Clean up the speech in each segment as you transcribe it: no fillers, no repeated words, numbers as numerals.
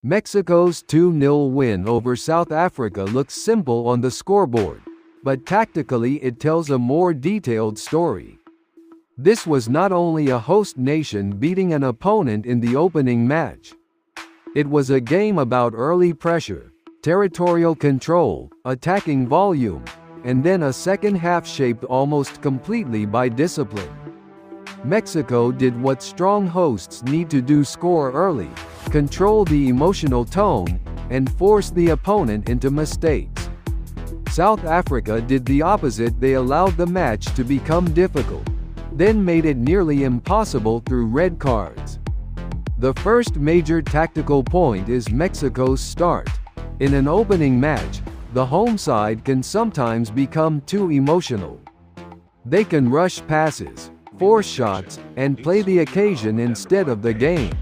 Mexico's 2-0 win over South Africa looks simple on the scoreboard, but tactically it tells a more detailed story. This was not only a host nation beating an opponent in the opening match. It was a game about early pressure, territorial control, attacking volume, and then a second half shaped almost completely by discipline. Mexico did what strong hosts need to do: score early, control the emotional tone, and force the opponent into mistakes. South Africa did the opposite. They allowed the match to become difficult, then made it nearly impossible through red cards. The first major tactical point is Mexico's start. In an opening match, the home side can sometimes become too emotional. They can rush passes, force shots, and play the occasion instead of the game.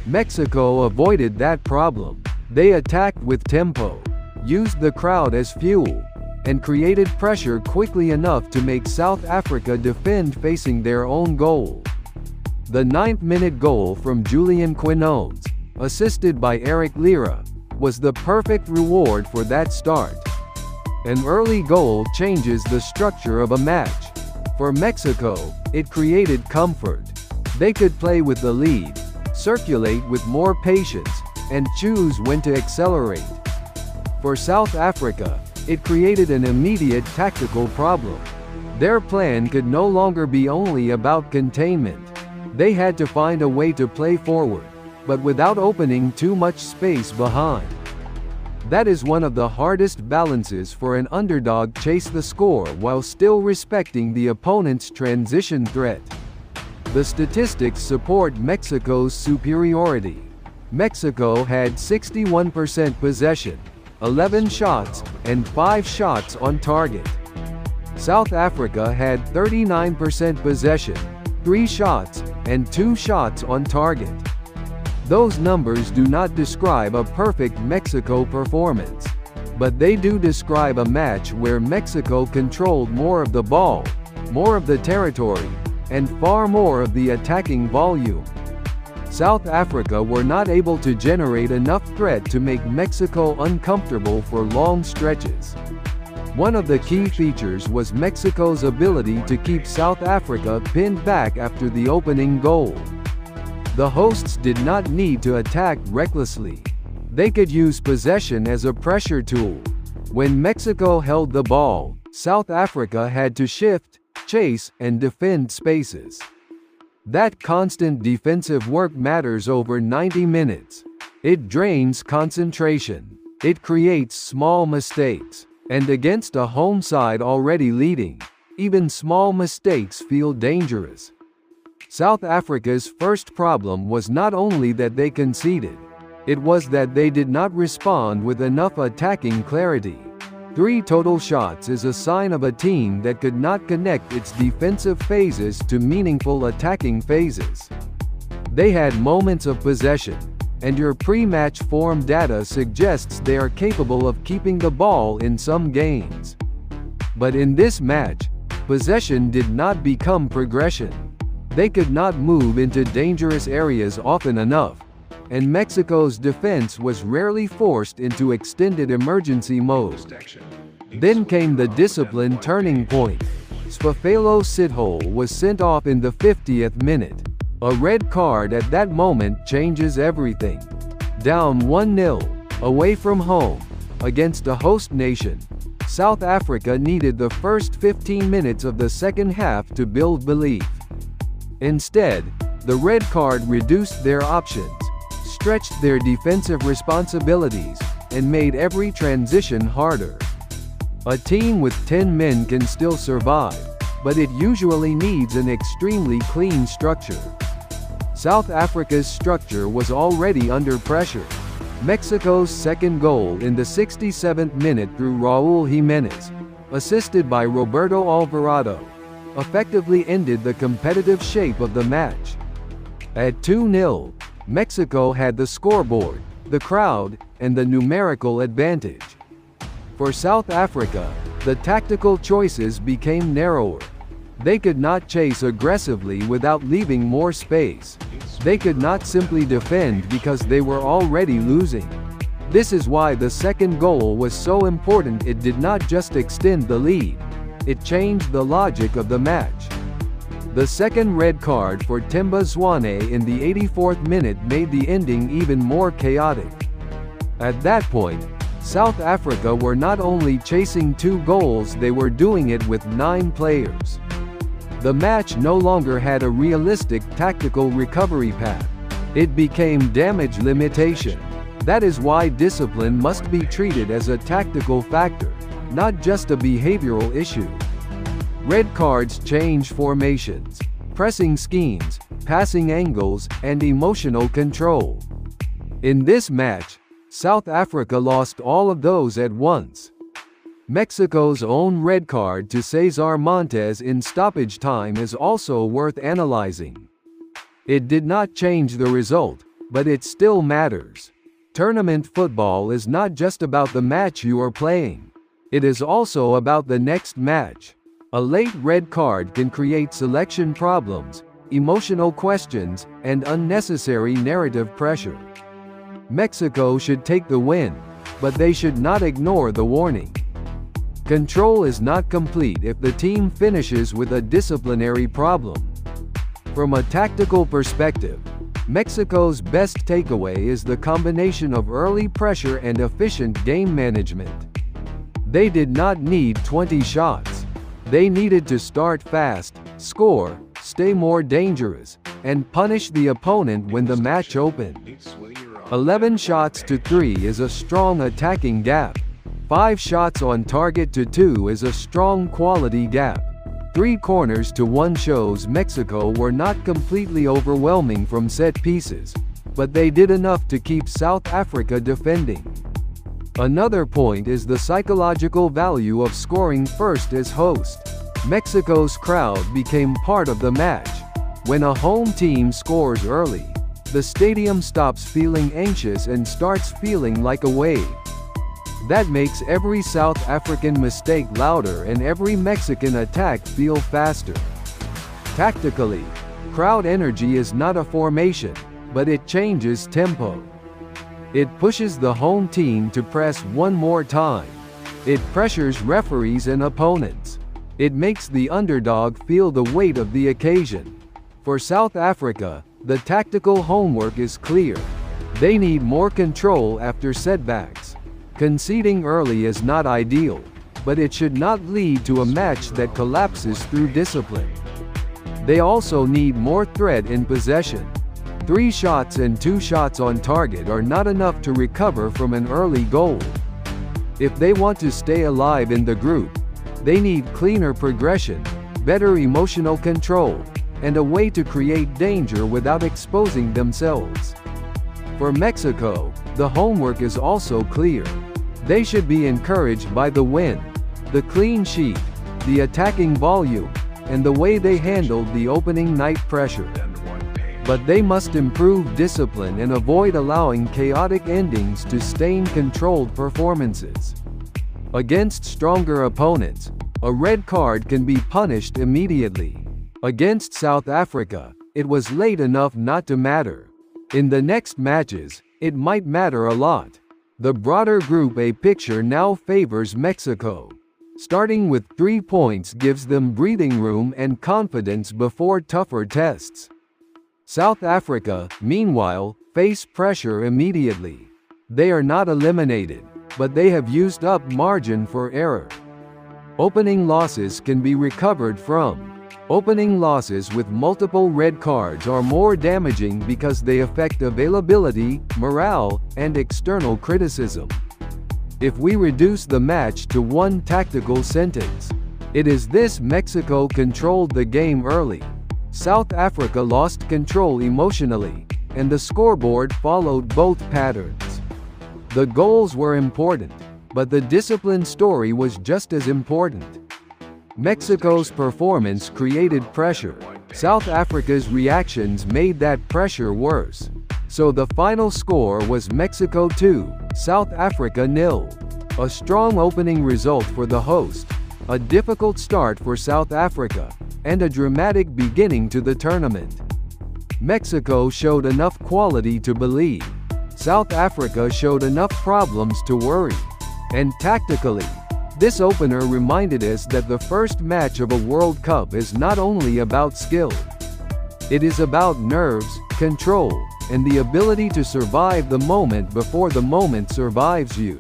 Mexico avoided that problem. They attacked with tempo, used the crowd as fuel, and created pressure quickly enough to make South Africa defend facing their own goal. The 9th-minute goal from Julian Quinones, assisted by Eric Lira, was the perfect reward for that start. An early goal changes the structure of a match. For Mexico, it created comfort. They could play with the lead, circulate with more patience, and choose when to accelerate. For South Africa, it created an immediate tactical problem. Their plan could no longer be only about containment. They had to find a way to play forward, but without opening too much space behind. That is one of the hardest balances for an underdog: chase the score while still respecting the opponent's transition threat. The statistics support Mexico's superiority. Mexico had 61% possession, 11 shots, and 5 shots on target. South Africa had 39% possession, 3 shots, and 2 shots on target. Those numbers do not describe a perfect Mexico performance, but they do describe a match where Mexico controlled more of the ball, more of the territory, and far more of the attacking volume. South Africa were not able to generate enough threat to make Mexico uncomfortable for long stretches. One of the key features was Mexico's ability to keep South Africa pinned back after the opening goal. The hosts did not need to attack recklessly. They could use possession as a pressure tool. When Mexico held the ball, South Africa had to shift, chase, and defend spaces. That constant defensive work matters over 90 minutes. It drains concentration. It creates small mistakes. And against a home side already leading, even small mistakes feel dangerous. South Africa's first problem was not only that they conceded, it was that they did not respond with enough attacking clarity. 3 total shots is a sign of a team that could not connect its defensive phases to meaningful attacking phases. They had moments of possession, and your pre-match form data suggests they are capable of keeping the ball in some games. But in this match, possession did not become progression. They could not move into dangerous areas often enough, and Mexico's defense was rarely forced into extended emergency mode. Then came the discipline turning point. Sfafelo Sithole was sent off in the 50th minute. A red card at that moment changes everything. Down 1-0, away from home, against a host nation, South Africa needed the first 15 minutes of the second half to build belief. Instead, the red card reduced their options, stretched their defensive responsibilities, and made every transition harder. A team with 10 men can still survive, but it usually needs an extremely clean structure. South Africa's structure was already under pressure. Mexico's second goal in the 67th minute through Raul Jimenez, assisted by Roberto Alvarado, effectively ended the competitive shape of the match. At 2-0, Mexico had the scoreboard, the crowd, and the numerical advantage. For South Africa, the tactical choices became narrower. They could not chase aggressively without leaving more space. They could not simply defend because they were already losing. This is why the second goal was so important. It did not just extend the lead. It changed the logic of the match. The second red card for Temba Zwane in the 84th minute made the ending even more chaotic. At that point, South Africa were not only chasing 2 goals, they were doing it with 9 players. The match no longer had a realistic tactical recovery path. It became damage limitation. That is why discipline must be treated as a tactical factor, not just a behavioral issue. Red cards change formations, pressing schemes, passing angles, and emotional control. In this match, South Africa lost all of those at once. Mexico's own red card to Cesar Montes in stoppage time is also worth analyzing. It did not change the result, but it still matters. Tournament football is not just about the match you are playing. It is also about the next match. A late red card can create selection problems, emotional questions, and unnecessary narrative pressure. Mexico should take the win, but they should not ignore the warning. Control is not complete if the team finishes with a disciplinary problem. From a tactical perspective, Mexico's best takeaway is the combination of early pressure and efficient game management. They did not need 20 shots. They needed to start fast, score, stay more dangerous, and punish the opponent when the match opened. 11 shots to 3 is a strong attacking gap. 5 shots on target to 2 is a strong quality gap. 3 corners to 1 shows Mexico were not completely overwhelming from set pieces, but they did enough to keep South Africa defending. Another point is the psychological value of scoring first as host. Mexico's crowd became part of the match. When a home team scores early, the stadium stops feeling anxious and starts feeling like a wave. That makes every South African mistake louder and every Mexican attack feel faster. Tactically, crowd energy is not a formation, but it changes tempo. It pushes the home team to press one more time. It pressures referees and opponents. It makes the underdog feel the weight of the occasion. For South Africa, the tactical homework is clear. They need more control after setbacks. Conceding early is not ideal, but it should not lead to a match that collapses through discipline. They also need more threat in possession. 3 shots and 2 shots on target are not enough to recover from an early goal. If they want to stay alive in the group, they need cleaner progression, better emotional control, and a way to create danger without exposing themselves. For Mexico, the homework is also clear. They should be encouraged by the win, the clean sheet, the attacking volume, and the way they handled the opening night pressure. But they must improve discipline and avoid allowing chaotic endings to stain controlled performances. Against stronger opponents, a red card can be punished immediately. Against South Africa, it was late enough not to matter. In the next matches, it might matter a lot. The broader Group A picture now favors Mexico. Starting with 3 points gives them breathing room and confidence before tougher tests. South Africa, meanwhile, face pressure immediately. They are not eliminated, but they have used up margin for error. Opening losses can be recovered from. Opening losses with multiple red cards are more damaging because they affect availability, morale, and external criticism. If we reduce the match to one tactical sentence, it is this: Mexico controlled the game early. South Africa lost control emotionally, and the scoreboard followed both patterns. The goals were important, but the discipline story was just as important. Mexico's performance created pressure. South Africa's reactions made that pressure worse. So the final score was Mexico 2, South Africa 0. A strong opening result for the host. A difficult start for South Africa, and a dramatic beginning to the tournament. Mexico showed enough quality to believe. South Africa showed enough problems to worry. And tactically, this opener reminded us that the first match of a World Cup is not only about skill. It is about nerves, control, and the ability to survive the moment before the moment survives you.